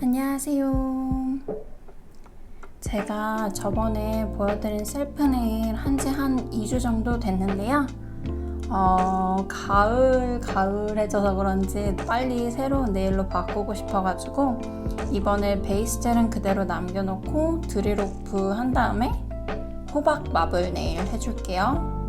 안녕하세요. 제가 저번에 보여드린 셀프네일 한지 한 2주 정도 됐는데요. 가을해져서 그런지 빨리 새로운 네일로 바꾸고 싶어가지고 이번에 베이스 젤은 그대로 남겨놓고 드릴오프 한 다음에 호박 마블 네일 해줄게요.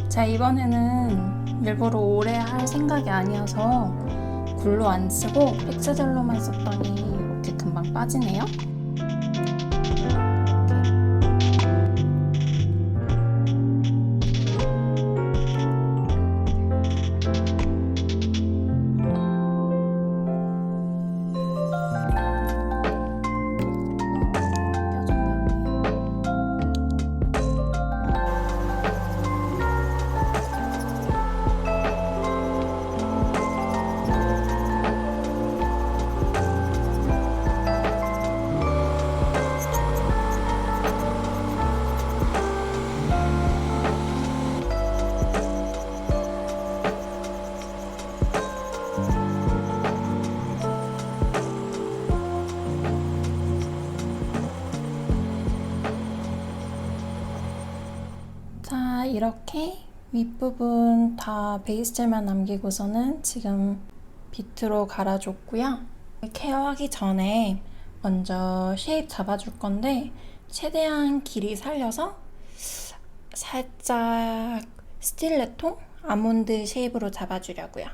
자, 이번에는 일부러 오래 할 생각이 아니어서 굴로 안 쓰고 픽스젤로만 썼더니 이렇게 금방 빠지네요. 자, 이렇게 윗부분 다 베이스 젤만 남기고서는 지금 비트로 갈아줬고요. 케어하기 전에 먼저 쉐입 잡아줄 건데 최대한 길이 살려서 살짝 스틸레토 아몬드 쉐입으로 잡아주려고요.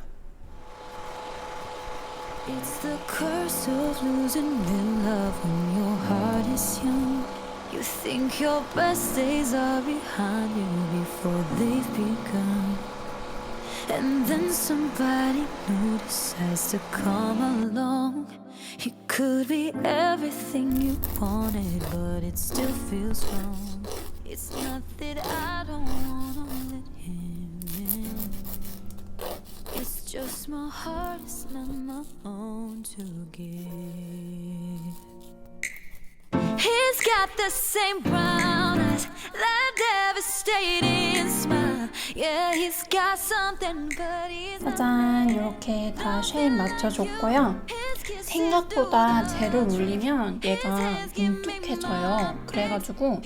It's the curse of losing real love when your heart is young. You think your best days are behind you before they've begun. And then somebody new decides to come along. He could be everything you wanted, but it still feels wrong. It's not that I don't wanna let him in. It's just my heart is not my own to give. He's got the same brown eyes, that devastating smile. Yeah, he's got something, but he's not. 짜잔, 이렇게 다 쉐입 맞춰줬고요. 생각보다 젤을 올리면 얘가 뭉툭해져요. 그래가지고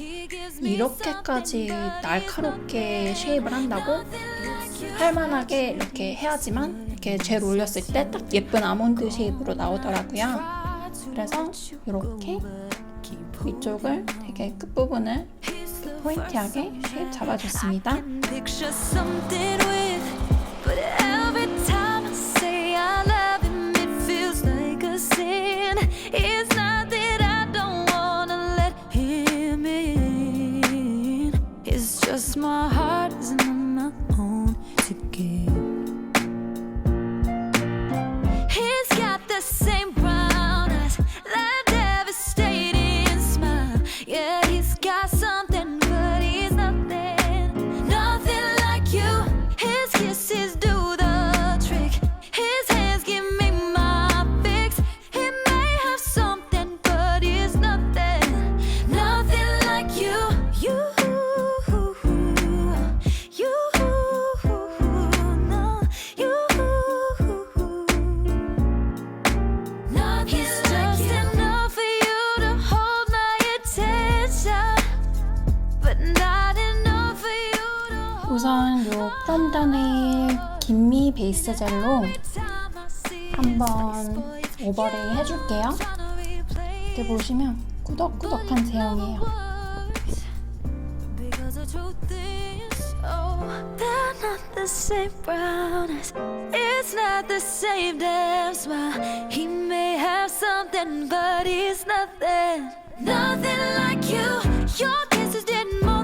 이렇게까지 날카롭게 쉐입을 한다고 할만하게 이렇게 해야지만 이렇게 젤 올렸을 때 딱 예쁜 아몬드 쉐입으로 나오더라고요. 그래서 이렇게 위쪽을 되게 끝부분을 포인티하게 쉐입 잡아줬습니다. My heart is not my own to give. He's got the same brown eyes, that devastating smile. Yeah, he's got something, but he's nothing, nothing like you. His kisses do the trick. His hands give me my fix. He may have something, but he's nothing, nothing like you. You. 우선 요 프롬 더 네일 깁미 베이스 젤로 한번 오버레이 해줄게요. 이렇게 보시면 꾸덕꾸덕한 제형이에요. The same brown eyes, it's not the same damn smile. He may have something, but he's nothing, nothing like you. Your kisses did more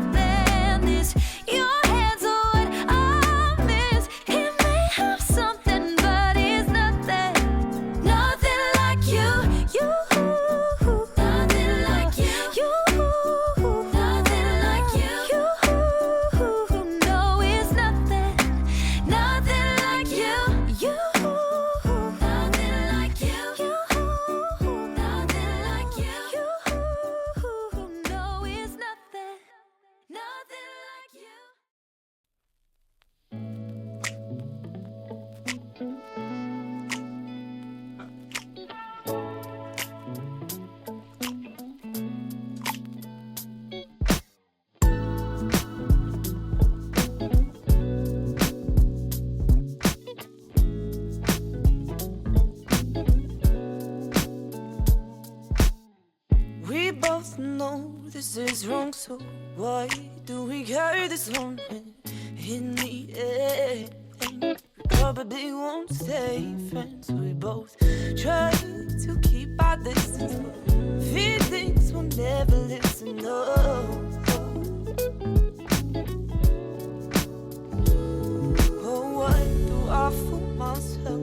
this is wrong, so why do we carry this on in the end? We probably won't stay friends. We both try to keep our distance, but feelings will never listen. No. Oh, why do I fool myself?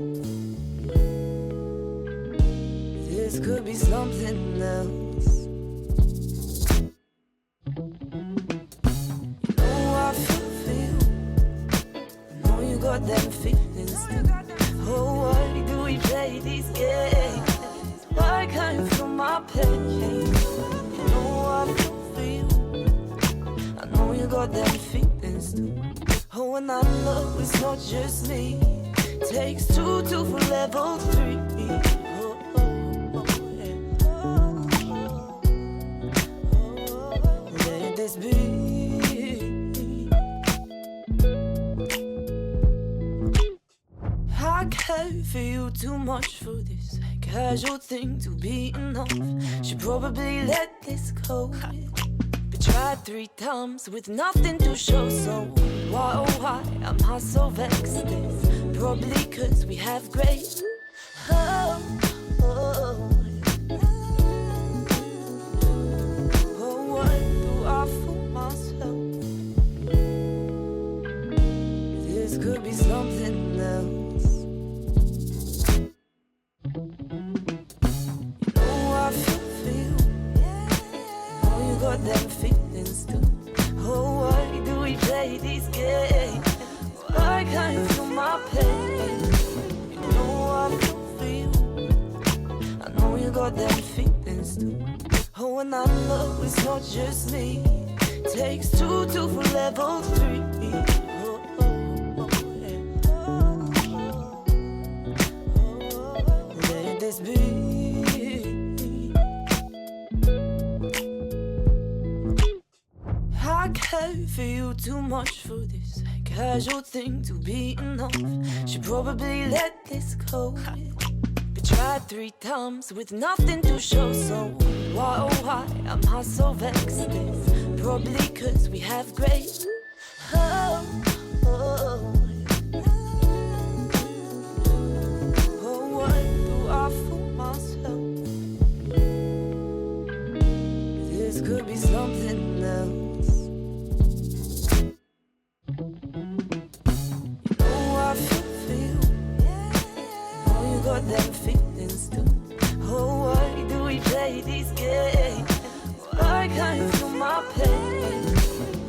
This could be something else. I feel, I know you got them feelings too. Oh, why do we play these games? Why can't you feel my pain? You know I feel, I know you got them feelings too. Oh, and I know it's not just me. Takes two to for level 3. Oh, oh, yeah. Let this be. I care for you too much for this casual thing to be enough. Should probably let this go. But tried 3 times with nothing to show. So why, oh why am I so vexed? It's probably cause we have great. Oh, oh, oh, why do I fool myself? This could be something else. Got them feelings too. Oh, why do we play these games? Why can't you feel my pain? You know I feel, I know you got them feelings too. Oh, and I know it's not just me. Takes 2 to for level 3. Oh, oh, yeah. Let this be. I care for you too much for this casual thing to be enough. Should probably let this go. But tried 3 times with nothing to show. So why, oh why am I so vexed? It's probably cause we have great. Oh, oh, oh, why do I fool myself? This could be something else. Got them feelings too. Oh, why do we play these games? Why can't you feel my pain?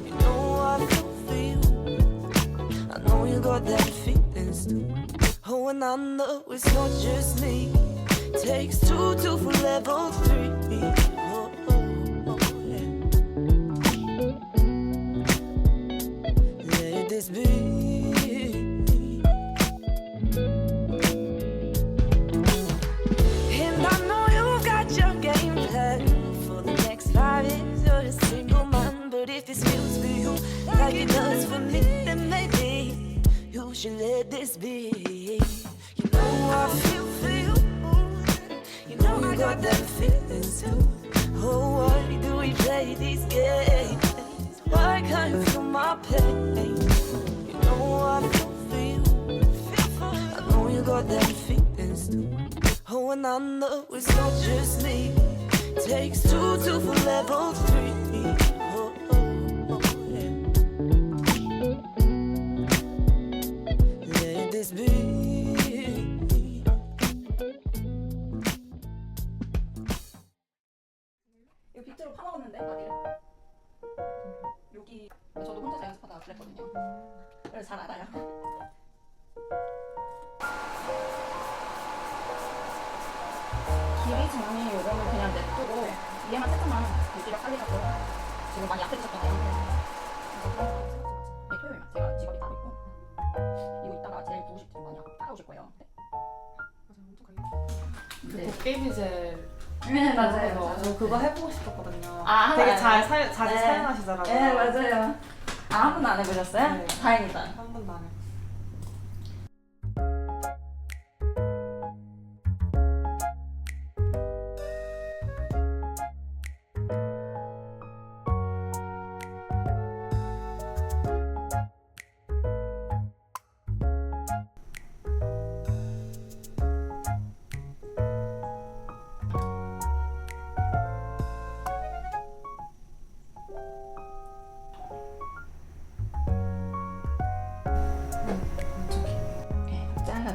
You know I feel, I know you got them feelings too. Oh, and I know it's not just me. Takes 2 to for level 3. Oh, oh, yeah. Let this be. If this feels for you like it does for me, then maybe you should let this be. You know I feel for you. You know you got them feelings too. Oh, why do we play these games? Why can't you feel my pain? You know I feel for you. I know you got them feelings too. Oh, and I know it's not just me. Takes 2 to for level 3. 이거 비트로 파먹었는데 어디를? 여기 저도 혼자서 연습하다가 그랬거든요. 그래서 잘 알아요. 길이 정리 요거는 그냥 냅두고 위에만 살짝만 물기가 빨리가고 지금 많이 약해지셨잖아요. 네, 토요일만 제가 직업이 따로 있고 이거 이따가 제일 보고 싶은 많이 따라오실 거예요. 네. 그 도깨비 젤. 네, 맞아요. 저 그거 해보고 싶었거든요. 아, 되게 하나요? 자주 네. 사용하시더라고요. 네, 맞아요. 아, 한 번도 안 해보셨어요? 네. 다행이다. 한 번도 안 해봤어요.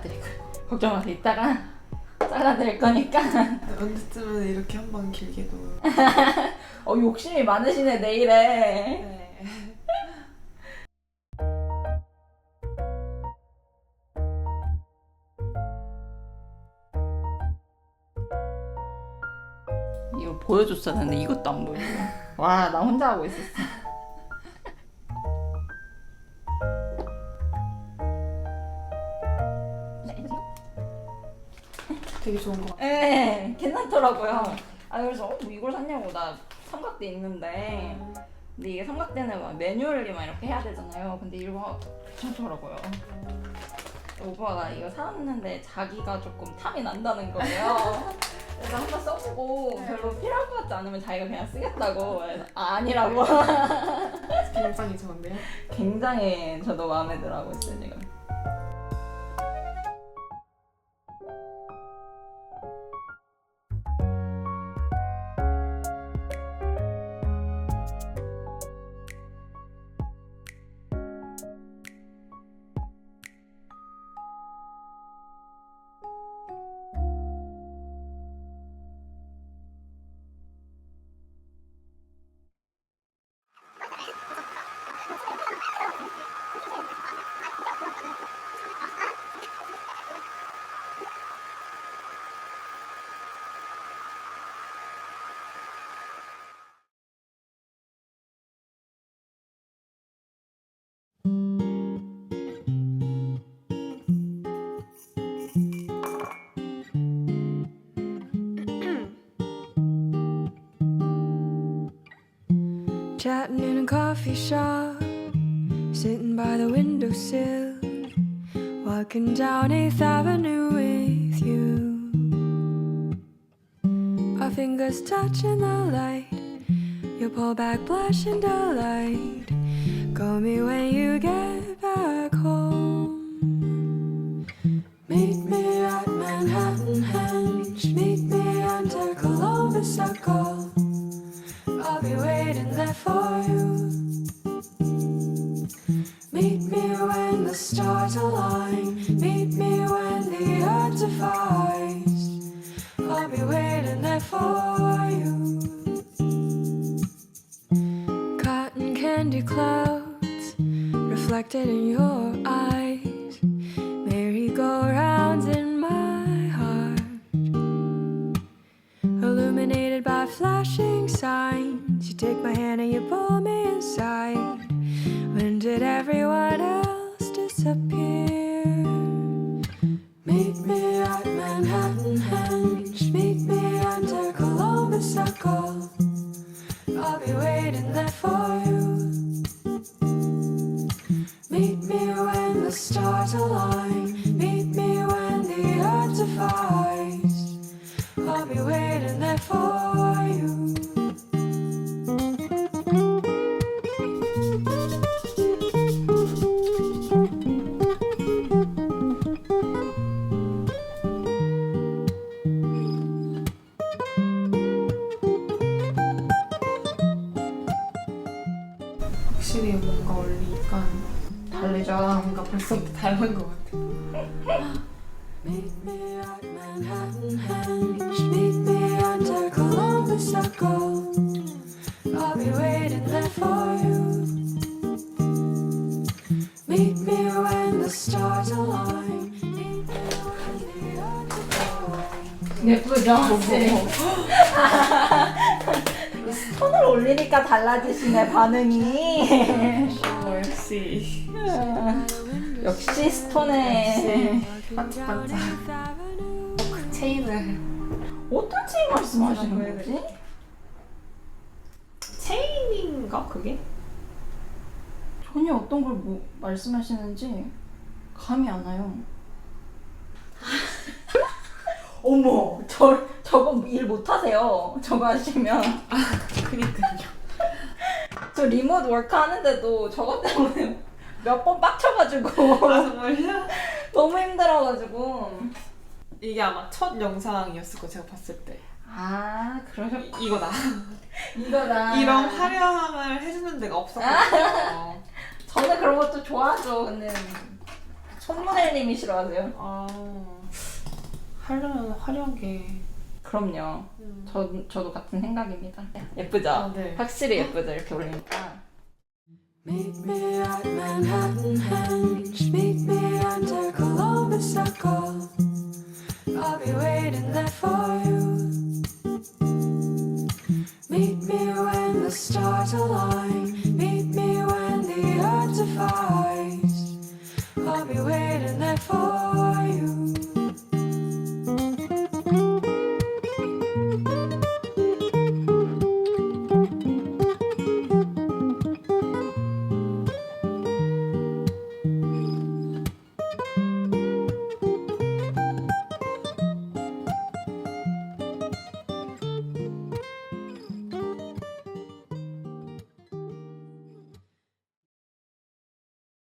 잘라드리고요. 걱정 마세요. 이따가 잘라드릴 거니까. 언제쯤은 이렇게 한번 길게도. 욕심이 많으시네 네일에. 네. 이거 보여줬어야 되는데 이것도 안 보여줘. 와, 나 혼자 하고 있었어. 되게 좋은 것 같아요. 네, 괜찮더라고요. 그래서 뭐 이걸 샀냐고. 나 삼각대 있는데. 근데 이게 삼각대는 막 매뉴얼리 막 이렇게 해야 되잖아요. 근데 이거 괜찮더라고요. 오빠가 이거 샀는데 자기가 조금 탐이 난다는 거예요. 그래서 한번 써보고 별로 필요할 것 같지 않으면 자기가 그냥 쓰겠다고. 그래서 아니라고. 굉장히 좋은데요? 굉장히 저도 마음에 들어 하고 있어요 지금. Chatting in a coffee shop, sitting by the windowsill, walking down 8th Avenue with you. Our fingers touching the light, you pull back blushing delight. Call me when you get back home. Meet me at Manhattan Henge, meet me under Columbus Circle. I'll be waiting there for you. Meet me when the stars align. Meet me when the earth divides. I'll be waiting there for you. Cotton candy clouds reflected in your eyes. Merry-go-rounds in my heart, illuminated by flashing signs. You take my hand and you pull me inside. When did everyone else disappear? Meet me at Manhattan Henge, meet me under Columbus Circle. I'll be waiting there for you. Meet me when the stars align. Meet me when the earth divides. I'll be waiting there for you. 확실히 뭔가 올리니까 다르죠. 뭔가 벌써부터 닮은 것 같아요. Meet me at Manhattan Henge, meet me under Columbus Circle. I'll be waiting there for you. Meet me when the stars align. Meet me when the earth divides. 예쁘죠? 확실히. 스톤을 올리니까 달라지시네 반응이. 역시 역시 스톤에. 반짝반짝. 그 체인을 어떤 체인 말씀하시는 거지? 체인인가 그게? 전혀 어떤 걸 말씀하시는지 감이 안 와요. 어머, 저거 일 못하세요. 저거 하시면. 그니까요. 저 리모트 워크 하는데도 저것 때문에 몇 번 빡쳐가지고 정말요? 너무 힘들어가지고. 이게 아마 첫 영상이었을 거 제가 봤을 때. 그러셨. 이거다. 이거다. 이런 화려함을 해주는 데가 없었거든요. 저는 그런 것도 좋아하죠. 근데 손모델님이 싫어하세요? 아 하려면 화려한 게. 그럼요. 저도 같은 생각입니다. 예쁘죠? 아, 네. 확실히 예쁘죠? 이렇게 올리니까. Meet me at Manhattan Henge. Meet me under Columbus Circle. I'll be waiting there for you. Meet me when the stars align.